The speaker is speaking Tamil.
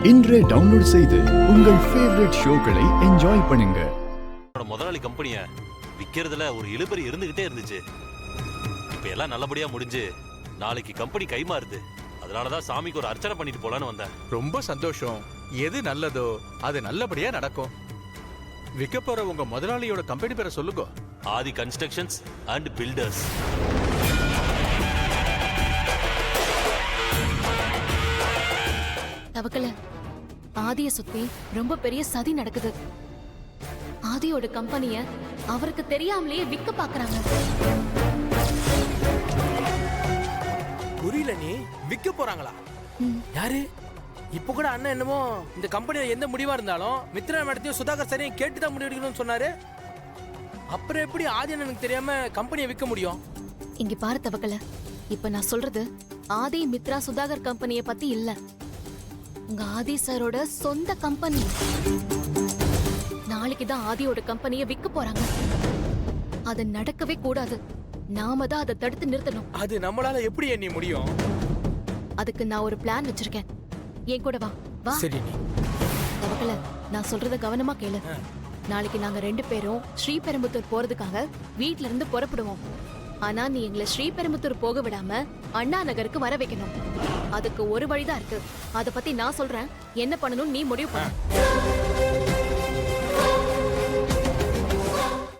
இன்றே டவுன்லோட் செய்து உங்கள் ஃபேவரட் ஷோக்களை என்ஜாய் பண்ணுங்க. முதலாளி கம்பெனிய விக்கிறதுல ஒரு இழுபறி இருந்துகிட்டே இருந்துச்சு. இப்ப எல்லாம் நல்லபடியா முடிஞ்சு நாளைக்கு கம்பெனி கைமாறுது. அதனாலதான் சாமிக்கு ஒரு அர்ச்சனை பண்ணிட்டு போலான்னு வந்தேன். ரொம்ப சந்தோஷம். எது நல்லதோ அது நல்லபடியா நடக்கும். விற்க போற உங்க முதலாளியோட கம்பெனி பேரை சொல்லுங்க. ஆதி கன்ஸ்ட்ரக்ஷன்ஸ் அண்ட் பில்டர்ஸ். தவக்கல, ஆதிய சுத்தி ரொம்ப பெரிய சதி நடக்குது. ஆதியோட கம்பெனிய அவருக்கு தெரியாமலேயே விற்க பாக்குறாங்க. புரியல, நீ விற்க போறாங்களா? யாரு? இப்ப கூட அண்ணன் என்னமோ இந்த கம்பெனியில எந்த முடிவா இருந்தாலும் மித்ரா மேடத்தையும் சுதாகர் சாரையும் கேட்டுதான் முடிவு எடுக்கணும்னு சொன்னாரு. அப்புறம் எப்படி ஆதி அண்ணனுக்கு தெரியாம கம்பெனியை விற்க முடியும்? இங்க பாரு தவக்கல, இப்ப நான் சொல்றது ஆதி மித்ரா சுதாகர் கம்பெனிய பத்தி இல்ல, உங்க ஆதி சாரோட சொந்த கம்பெனி. நாளைக்கு தான் ஆதியோட கம்பெனியை விற்க போறாங்க. அது நடக்கவே கூடாது. நாம தான் அதை தடுத்து நிறுத்தணும். அது நம்மளால எப்படி எண்ணி முடியும்? அதுக்கு நான் ஒரு பிளான் வச்சிருக்கேன். என் கூட வா. வா. சரி. நீ தவக்கல, நான் சொல்றத கவனமா கேளு. நாளைக்கு நாங்க 2 பேரும் ஸ்ரீபெரும்புத்தூர் போறதுக்காக வீட்ல இருந்து புறப்படுவோம். ஆனா நீ எங்களை ஸ்ரீபெரும்புத்தூர் போக விடாம அண்ணா நகருக்கு வர வைக்கணும். அதுக்கு ஒரு வழிதான் இருக்கு. அத பத்தி நான் சொல்றேன். என்ன பண்ணணும் நீ முடிவு பண்ணு.